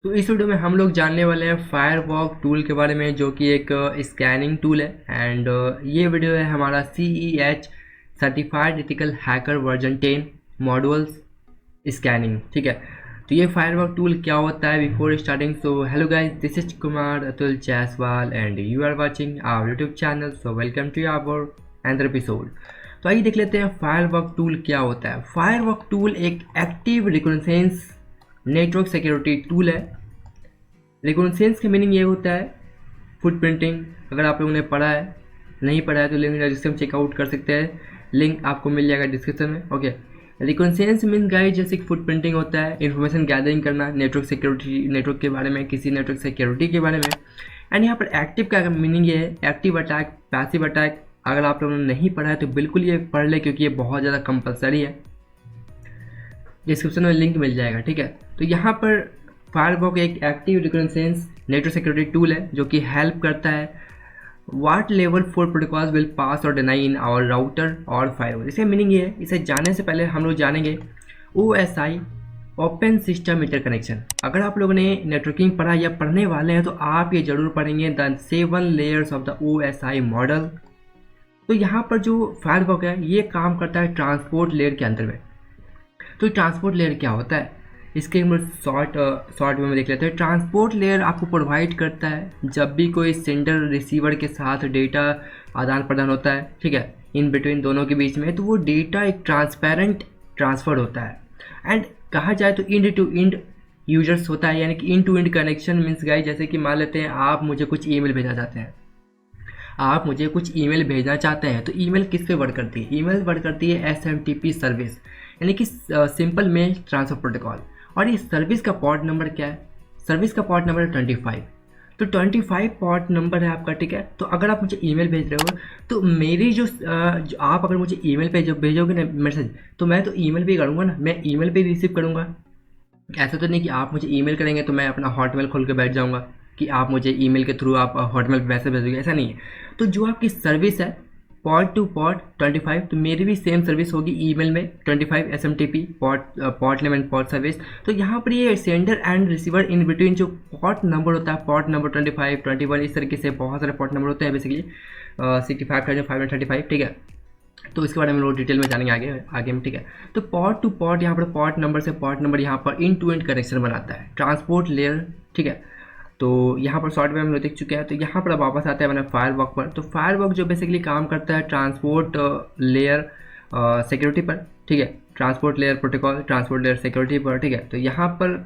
तो इस वीडियो में हम लोग जानने वाले हैं फायरवॉक टूल के बारे में, जो कि एक स्कैनिंग टूल है। एंड ये वीडियो है हमारा CEH certified ethical hacker version 10 modules scanning. ठीक है, तो ये फायरवॉक टूल क्या होता है before starting. So hello guys, this is Kumar Atul Jaiswal and you are watching our YouTube channel. So welcome to our another episode. तो आइए देख लेते हैं फायरवॉक टूल क्या होता है। फायरवॉक टूल एक active recognisance network security tool है। रिकॉग्निसेंस का मीनिंग ये होता है फुटप्रिंटिंग। अगर आप लोगों ने पढ़ा है, नहीं पढ़ा है तो लिंक डिस्क्रिप्शन चेकआउट कर सकते हैं, लिंक आपको मिल जाएगा डिस्क्रिप्शन में। ओके, रिकॉग्निसेंस मीन गाइड जैसे कि फुटप्रिंटिंग होता है, इन्फॉर्मेशन गैदरिंग करना नेटवर्क सिक्योरिटी, नेटवर्क के बारे में, किसी नेटवर्क सिक्योरिटी के बारे में। एंड यहाँ पर एक्टिव का मीनिंग ये है एक्टिव अटैक, पैसिव अटैक। अगर आप लोगों ने नहीं पढ़ा है तो बिल्कुल ये पढ़ ले, क्योंकि ये बहुत ज़्यादा कंपलसरी है। डिस्क्रिप्शन में लिंक मिल जाएगा। ठीक है, तो यहाँ पर फायरवॉक एक active recognisance network security tool है जो कि हेल्प करता है what level 4 protocols will pass और डिनाई इन आवर राउटर और फायरवॉल। इसका मीनिंग ये है, इसे जानने से पहले हम लोग जानेंगे OSI ओपन सिस्टम इंटरकनेक्शन। अगर आप लोगों ने नेटवर्किंग पढ़ा या पढ़ने वाले हैं तो आप ये जरूर पढ़ेंगे the 7 layers of the OSI model. तो यहाँ पर जो फायरवॉक है ये काम करता है ट्रांसपोर्ट लेयर के अंदर में। तो ट्रांसपोर्ट लेयर क्या होता है, इसके हम शॉर्ट वे में देख लेते हैं। ट्रांसपोर्ट लेयर आपको प्रोवाइड करता है जब भी कोई सेंडर रिसीवर के साथ डेटा आदान प्रदान होता है, ठीक है, इन बिटवीन दोनों के बीच में, तो वो डेटा एक ट्रांसपेरेंट ट्रांसफर होता है। एंड कहा जाए तो इंड टू इंड यूजर्स होता है, यानी कि end to end connection means guys, जैसे कि मान लेते हैं आप मुझे कुछ ईमेल भेजना चाहते हैं, आप मुझे कुछ ईमेल भेजना चाहते हैं, तो ईमेल किस पे वर्क करती है? ईमेल वर्क करती है SMTP सर्विस, यानी कि सिंपल मेल ट्रांसफर प्रोटोकॉल। और इस सर्विस का पोर्ट नंबर क्या है? सर्विस का पोर्ट नंबर है 25। तो 25 पोर्ट नंबर है आपका। ठीक है, तो अगर आप मुझे ईमेल भेज रहे हो तो मेरी जो आप अगर मुझे ईमेल पे जब भेजोगे ना मैसेज, तो मैं तो ईमेल पे करूँगा ना, मैं ईमेल पे रिसीव करूँगा। ऐसा तो नहीं कि आप मुझे ईमेल करेंगे तो मैं अपना हॉटमेल खोल के बैठ जाऊँगा कि आप मुझे ईमेल के थ्रू आप हॉटमेल पे मैसेज भेजोगे, ऐसा नहीं है। तो जो आपकी सर्विस है पॉट टू पॉट 25, तो मेरी भी सेम सर्विस होगी ईमेल में 25 SMTP pot name and pot service. तो यहाँ पर ये sender and receiver in between जो पॉट नंबर होता है, पॉट नंबर 25, 21, इस तरीके से बहुत सारे पॉट नंबर होते हैं बेसिकली 65, 535। ठीक है, तो इसके बारे में लोग डिटेल में जानेंगे आगे में। ठीक है, तो पॉट टू पॉट यहाँ पर पॉट नंबर से पॉट नंबर यहाँ पर इन टू इंड कनेक्शन बनाता है ट्रांसपोर्ट लेयर। ठीक है, तो यहाँ पर शॉर्ट में हम लोग देख चुके हैं। तो यहाँ पर अब वापस आते हैं मैंने फायरवॉक पर। तो फायरवॉक जो बेसिकली काम करता है ट्रांसपोर्ट लेयर सिक्योरिटी पर। ठीक है, transport layer protocol, transport layer security पर। ठीक है, तो यहाँ पर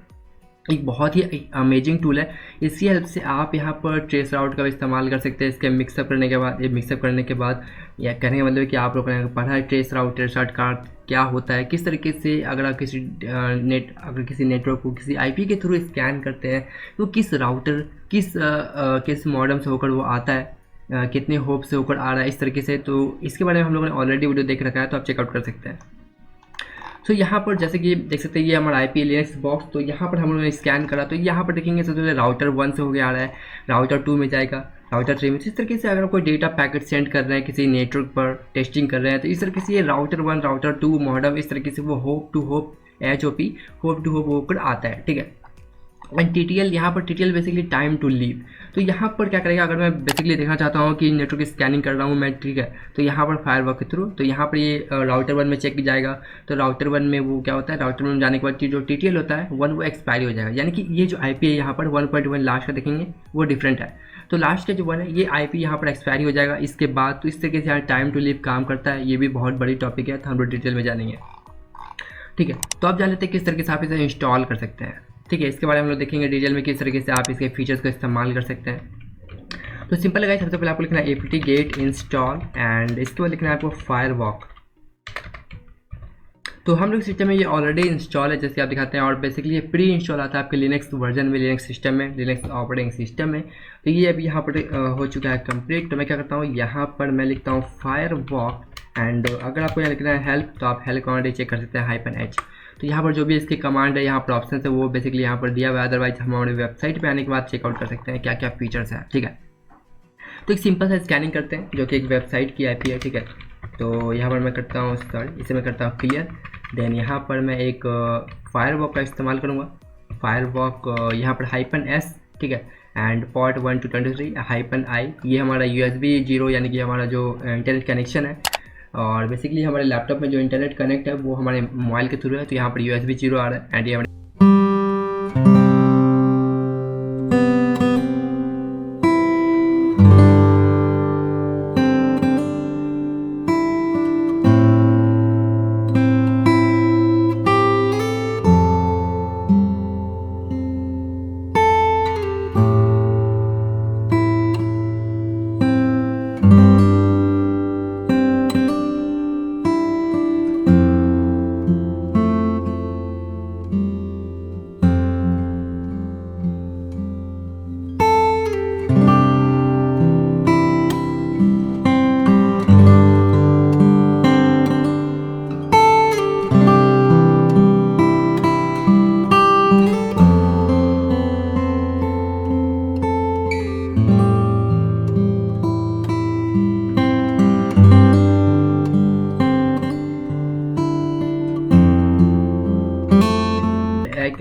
एक बहुत ही अमेजिंग टूल है। इसकी हेल्प से आप यहाँ पर ट्रेस राउट का भी इस्तेमाल कर सकते हैं। इसके मिक्सअप करने के बाद, ये मिक्सअप करने के बाद, या कहने का मतलब कि आप लोगों ने पढ़ा है ट्रेस राउट का क्या होता है, किस तरीके से अगर आप किसी नेटवर्क को किसी IP के थ्रू स्कैन करते हैं तो किस राउटर, किस मॉडेम से होकर वो आता है, कितने होप से होकर आ रहा है, इस तरीके से। तो इसके बारे में हम लोगों ने ऑलरेडी वीडियो देख रखा है, तो आप चेकआउट कर सकते हैं। तो यहाँ पर जैसे कि देख सकते हैं ये हमारा IP लिनक्स बॉक्स। तो यहाँ पर हम लोगों ने स्कैन करा, तो यहाँ पर देखेंगे सबसे पहले राउटर 1 से हो गया आ रहा है, राउटर 2 में जाएगा, राउटर 3 में। इस तरीके से अगर कोई डेटा पैकेट सेंड कर रहे हैं किसी नेटवर्क पर, टेस्टिंग कर रहे हैं, तो इस तरीके से ये राउटर 1, राउटर 2 मॉडम, इस तरीके से वो होप टू होप होकर आता है। ठीक है, एंड TTL, यहाँ पर TTL basically time to live. तो यहाँ पर क्या करेगा, अगर मैं बेसिकली देखना चाहता हूँ कि नेटवर्क स्कैनिंग कर रहा हूँ मैं, ठीक है, तो यहाँ पर फायरवॉक के थ्रू, तो यहाँ पर ये राउटर 1 में चेक जाएगा। तो राउटर 1 में वो क्या होता है, राउटर 1 में जाने के बाद जो TTL होता है 1 वो एक्सपायरी हो जाएगा, यानी कि ये जो IP है यहाँ पर 1.1 लास्ट का देखेंगे वो डिफरेंट है। तो लास्ट का जो 1 है ये IP यहाँ पर एक्सपायरी हो जाएगा इसके बाद। तो इस तरीके से यहाँ टाइम टू लीव काम करता है। ये भी बहुत बड़ी टॉपिक है, तो हम लोग डिटेल में जानेंगे। ठीक है, तो आप जान लेते हैं किस तरीके से आप इसे इंस्टॉल कर सकते हैं। ठीक है, इसके बारे में हम लोग देखेंगे डिटेल में किस तरीके से आप इसके फीचर्स को इस्तेमाल कर सकते हैं। तो सिंपल है, सबसे पहले आपको लिखना है apt get install एंड इसके बाद लिखना है आपको फायरवॉक। तो हम लोग सिस्टम में ये ऑलरेडी इंस्टॉल है, जैसे आप दिखाते हैं, और बेसिकली ये प्री इंस्टॉल आता है आपके लिनक्स वर्जन में, लिनक्स सिस्टम में, लिनक्स ऑपरेटिंग सिस्टम में। तो ये अभी यहाँ पर हो चुका है कंप्लीट। तो मैं क्या करता हूँ, यहाँ पर मैं लिखता हूँ फायरवॉक एंड अगर आपको यहाँ लिखना है हेल्प, तो आप हेल्प कमांड चेक कर सकते हैं -h। तो यहाँ पर जो भी इसकी कमांड है, यहाँ पर ऑप्शन है, वो बेसिकली यहाँ पर दिया हुआ है। अदरवाइज हम हमारे वेबसाइट पे आने के बाद चेकआउट कर सकते हैं क्या क्या फीचर्स है। ठीक है, तो एक सिंपल सा स्कैनिंग करते हैं जो कि एक वेबसाइट की IP है। ठीक है, तो यहाँ पर मैं करता हूँ सॉरी, इसे मैं करता हूँ क्लियर। देन यहाँ पर मैं एक फायरवॉक का इस्तेमाल करूँगा। फायरवॉक यहाँ पर -s, ठीक है, एंड पोर्ट 1 to 23 -i, ये हमारा USB 0 यानी कि हमारा जो इंटरनेट कनेक्शन है। और बेसिकली हमारे लैपटॉप में जो इंटरनेट कनेक्ट है वो हमारे मोबाइल के थ्रू है, तो यहाँ पर USB 0 आ रहा है। एंड ये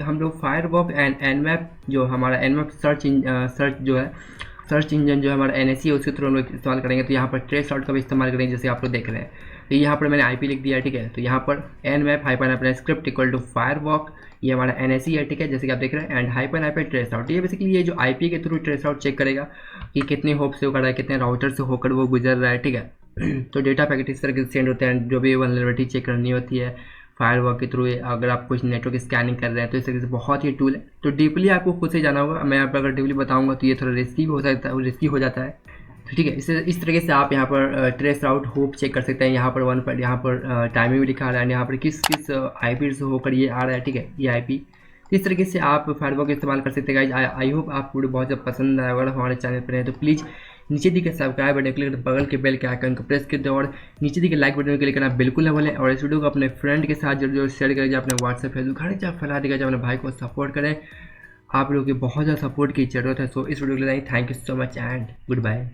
हम लोग फायरवॉक एंड nmap, जो हमारा nmap सर्च जो है, सर्च इंजन जो है हमारा NSE है, उसके थ्रू हम लोग इस्तेमाल करेंगे। तो यहाँ पर ट्रेस आउट का भी इस्तेमाल करेंगे, जैसे आप लोग देख रहे हैं। तो यहाँ पर मैंने IP लिख दिया है, ठीक है। तो यहाँ पर nmap -अपना स्क्रिप्ट इक्वल टू फायरवॉक, ये हमारा NSE है, ठीक है, जैसे कि आप देख रहे हैं। एंड -IP ट्रेस आउट, ये बेसिकली ये जो IP के थ्रू ट्रेस आउट चेक करेगा कि कितने होप से होकर रहा है, कितने राउटर से होकर वो गुजर रहा है, ठीक है। तो डेटा पैकेट इस तरह से सेंड होते हैं। जो भी वल्नरेबिलिटी चेक करनी होती है फायरवॉक के थ्रू, अगर आप कुछ नेटवर्क स्कैनिंग कर रहे हैं, तो इस तरीके से बहुत ही टूल है। तो डीपली आपको खुद से जाना होगा। मैं आप अगर डीपली बताऊंगा तो ये थोड़ा रिस्की हो सकता है, रिस्की हो जाता है। तो ठीक है, इस तरीके से आप यहाँ पर ट्रेस आउट होप चेक कर सकते हैं। यहाँ पर यहाँ पर टाइमिंग भी लिखा रहा है, यहाँ पर किस IP से होकर ये आ रहा है, ठीक है, ये IP। इस तरीके से आप फायरवॉक इस्तेमाल कर सकते हैं गाइज। आई होप आपको वीडियो बहुत ज़्यादा पसंद आया। अगर हमारे चैनल पर है तो प्लीज़ नीचे दिखे सब्सक्राइब बटन क्लिक करके बगल के बेल के आइकन को प्रेस कर दो, और नीचे दिखे लाइक बटन क्लिक करना बिल्कुल ना भूलें। और इस वीडियो को अपने फ्रेंड के साथ जरूर शेयर करें, अपने व्हाट्सएप फेसबुक हर जगह फैला देगा, जब अपने भाई को सपोर्ट करें। आप लोगों की बहुत ज़्यादा सपोर्ट की जरूरत है। सो इस वीडियो के लिए thank you so much and good bye.